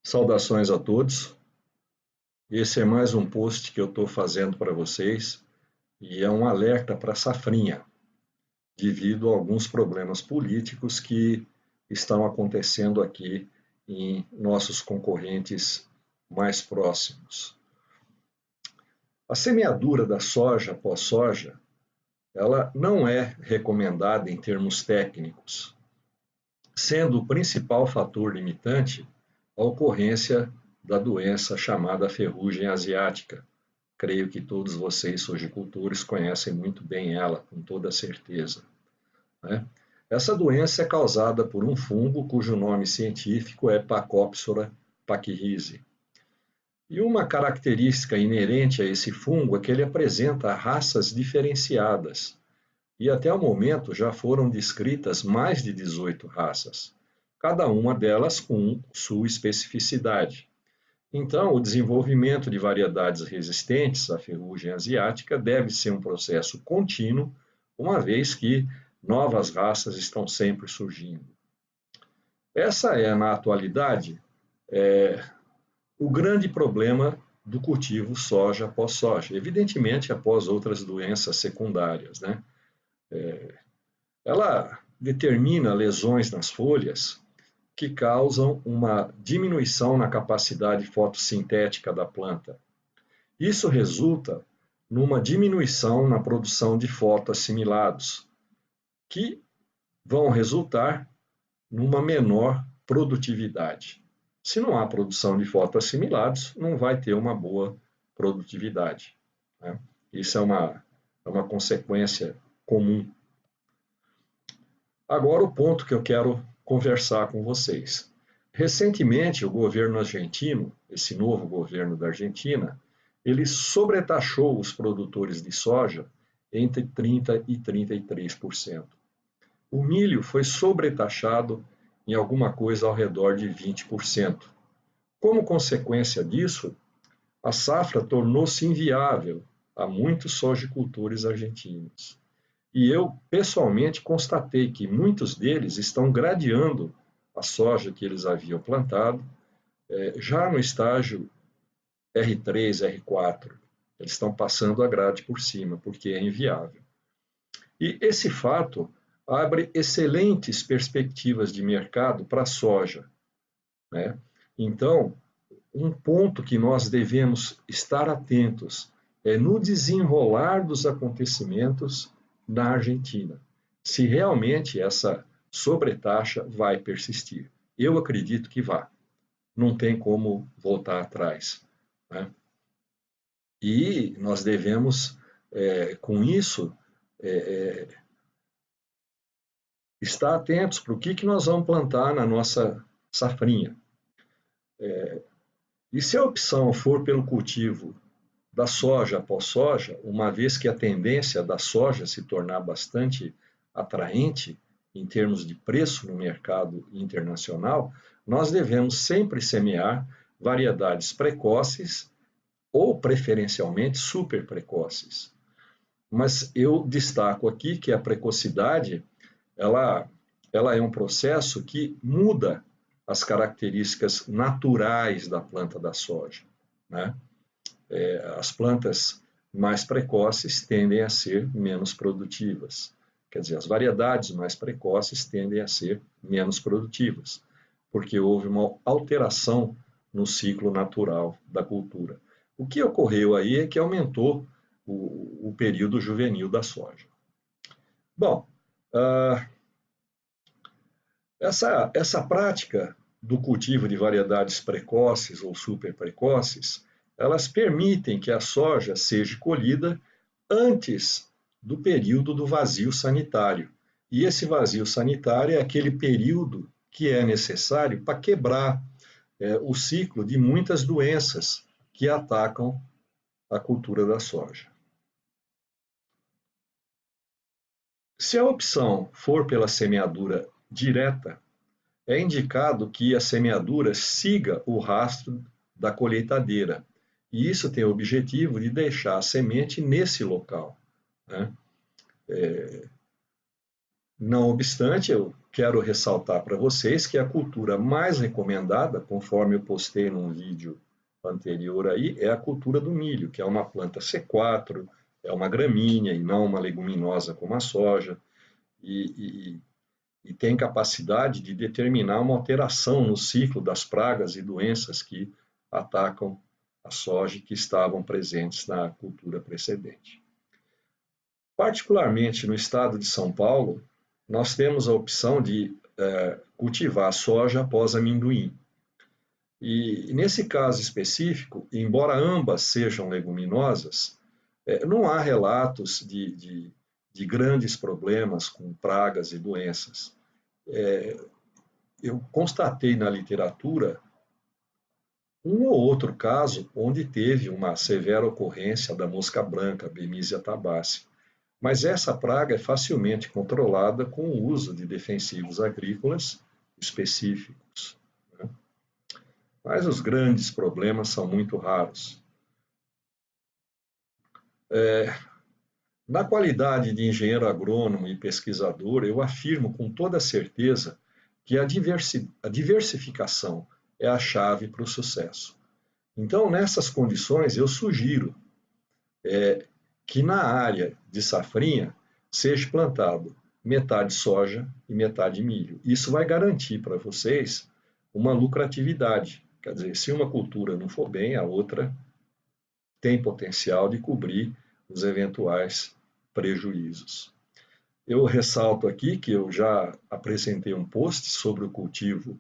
Saudações a todos. Esse é mais um post que eu estou fazendo para vocês e é um alerta para a safrinha, devido a alguns problemas políticos que estão acontecendo aqui em nossos concorrentes mais próximos. A semeadura da soja pós-soja, ela não é recomendada em termos técnicos, sendo o principal fator limitante a ocorrência da doença chamada ferrugem asiática. Creio que todos vocês, sojicultores, conhecem muito bem ela, com toda certeza, né? Essa doença é causada por um fungo cujo nome científico é Pacopsora pachyrizi. E uma característica inerente a esse fungo é que ele apresenta raças diferenciadas, e até o momento já foram descritas mais de 18 raças, cada uma delas com sua especificidade. Então, o desenvolvimento de variedades resistentes à ferrugem asiática deve ser um processo contínuo, uma vez que novas raças estão sempre surgindo. Essa é, na atualidade, o grande problema do cultivo soja após soja, evidentemente após outras doenças secundárias, né? Ela determina lesões nas folhas que causam uma diminuição na capacidade fotossintética da planta. Isso resulta numa diminuição na produção de fotoassimilados, que vão resultar numa menor produtividade. Se não há produção de fotoassimilados, não vai ter uma boa produtividade, né? Isso é uma consequência comum. Agora, o ponto que eu quero conversar com vocês. Recentemente, o governo argentino, esse novo governo da Argentina, ele sobretaxou os produtores de soja entre 30% e 33%. O milho foi sobretaxado em alguma coisa ao redor de 20%. Como consequência disso, a safra tornou-se inviável a muitos sojicultores argentinos. E eu, pessoalmente, constatei que muitos deles estão gradeando a soja que eles haviam plantado, já no estágio R3, R4. Eles estão passando a grade por cima, porque é inviável. E esse fato abre excelentes perspectivas de mercado para a soja, né? Então, um ponto que nós devemos estar atentos é no desenrolar dos acontecimentos na Argentina, se realmente essa sobretaxa vai persistir. Eu acredito que vá. Não tem como voltar atrás, né? E nós devemos, com isso, estar atentos para o que nós vamos plantar na nossa safrinha. E se a opção for pelo cultivo da soja após soja, uma vez que a tendência da soja se tornar bastante atraente em termos de preço no mercado internacional, nós devemos sempre semear variedades precoces ou preferencialmente super precoces. Mas eu destaco aqui que a precocidade ela é um processo que muda as características naturais da planta da soja, né? As plantas mais precoces tendem a ser menos produtivas. Quer dizer, as variedades mais precoces tendem a ser menos produtivas, porque houve uma alteração no ciclo natural da cultura. O que ocorreu aí é que aumentou o período juvenil da soja. Bom, essa prática do cultivo de variedades precoces ou super precoces, elas permitem que a soja seja colhida antes do período do vazio sanitário. E esse vazio sanitário é aquele período que é necessário para quebrar o ciclo de muitas doenças que atacam a cultura da soja. Se a opção for pela semeadura direta, é indicado que a semeadura siga o rastro da colheitadeira, e isso tem o objetivo de deixar a semente nesse local, né? Não obstante, quero ressaltar para vocês que a cultura mais recomendada, conforme eu postei num vídeo anterior aí, é a cultura do milho, que é uma planta C4, é uma gramínea e não uma leguminosa como a soja, e tem capacidade de determinar uma alteração no ciclo das pragas e doenças que atacam a soja que estavam presentes na cultura precedente. Particularmente no estado de São Paulo, nós temos a opção de cultivar soja após amendoim. E nesse caso específico, embora ambas sejam leguminosas, não há relatos de grandes problemas com pragas e doenças. Eu constatei na literatura um ou outro caso onde teve uma severa ocorrência da mosca branca, Bemisia tabaci. Mas essa praga é facilmente controlada com o uso de defensivos agrícolas específicos, né? Mas os grandes problemas são muito raros. Na qualidade de engenheiro agrônomo e pesquisador, eu afirmo com toda certeza que a diversificação é a chave para o sucesso. Então, nessas condições, eu sugiro que na área de safrinha seja plantado metade soja e metade milho. Isso vai garantir para vocês uma lucratividade. Quer dizer, se uma cultura não for bem, a outra tem potencial de cobrir os eventuais prejuízos. Eu ressalto aqui que eu já apresentei um post sobre o cultivo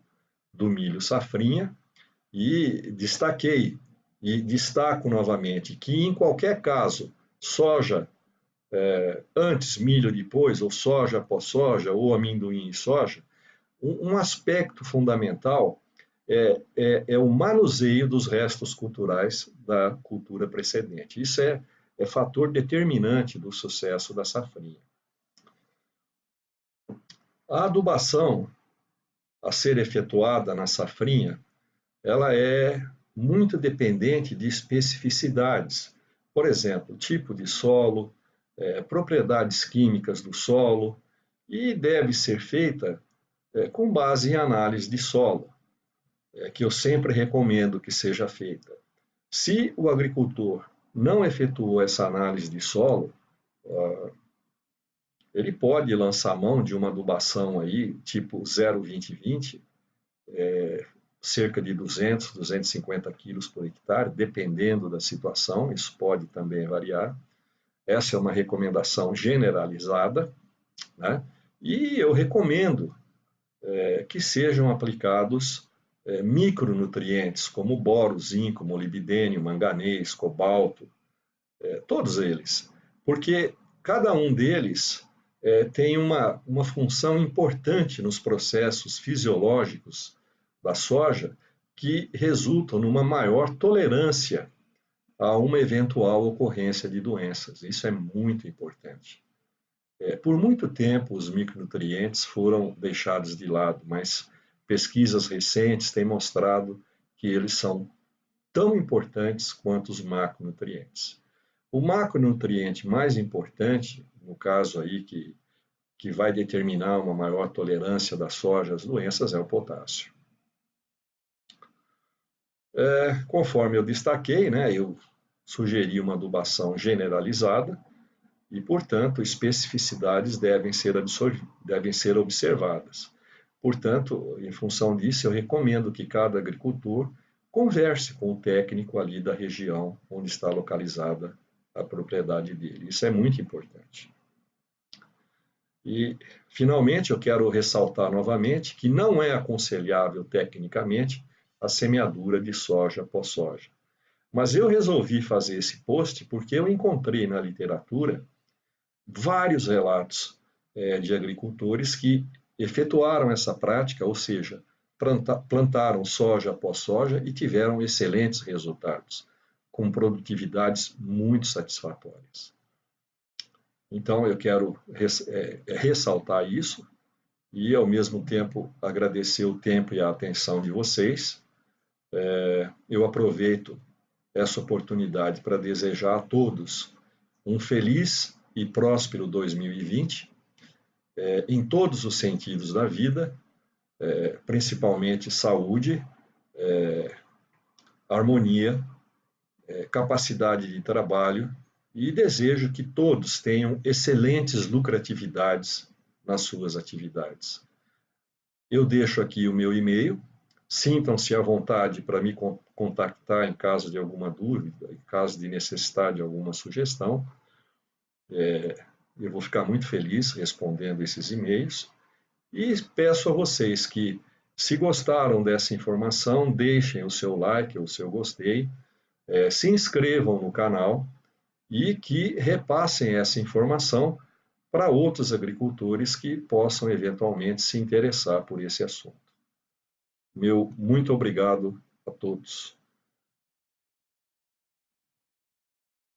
do milho safrinha e destaquei e destaco novamente que em qualquer caso, soja antes, milho depois, ou soja após soja, ou amendoim e soja, um aspecto fundamental é o manuseio dos restos culturais da cultura precedente. Isso é fator determinante do sucesso da safrinha. A adubação a ser efetuada na safrinha, ela é muito dependente de especificidades. Por exemplo, tipo de solo, propriedades químicas do solo, e deve ser feita com base em análise de solo, que eu sempre recomendo que seja feita. Se o agricultor não efetuou essa análise de solo, ele pode lançar mão de uma adubação aí, tipo 0,20-20, cerca de 200, 250 quilos por hectare, dependendo da situação, isso pode também variar. Essa é uma recomendação generalizada, né? E eu recomendo que sejam aplicados micronutrientes, como boro, zinco, molibdênio, manganês, cobalto, todos eles, porque cada um deles tem uma função importante nos processos fisiológicos da soja que resultam numa maior tolerância a uma eventual ocorrência de doenças. Isso é muito importante. Por muito tempo, os micronutrientes foram deixados de lado, mas pesquisas recentes têm mostrado que eles são tão importantes quanto os macronutrientes. O macronutriente mais importante, no caso aí que vai determinar uma maior tolerância da soja às doenças, é o potássio. Conforme eu destaquei, né, eu sugeri uma adubação generalizada e, portanto, especificidades devem ser observadas. Portanto, em função disso, eu recomendo que cada agricultor converse com o técnico ali da região onde está localizada a propriedade dele. Isso é muito importante. E, finalmente, eu quero ressaltar novamente que não é aconselhável tecnicamente a semeadura de soja após soja. Mas eu resolvi fazer esse post porque eu encontrei na literatura vários relatos de agricultores que efetuaram essa prática, ou seja, plantaram soja após soja e tiveram excelentes resultados, com produtividades muito satisfatórias. Então, eu quero ressaltar isso e, ao mesmo tempo, agradecer o tempo e a atenção de vocês. Eu aproveito essa oportunidade para desejar a todos um feliz e próspero 2020 em todos os sentidos da vida, principalmente saúde, harmonia, capacidade de trabalho, e desejo que todos tenham excelentes lucratividades nas suas atividades. Eu deixo aqui o meu e-mail, sintam-se à vontade para me contactar em caso de alguma dúvida, em caso de necessidade de alguma sugestão. Eu vou ficar muito feliz respondendo esses e-mails e peço a vocês que, se gostaram dessa informação, deixem o seu like ou o seu gostei, se inscrevam no canal e que repassem essa informação para outros agricultores que possam eventualmente se interessar por esse assunto. Meu muito obrigado a todos.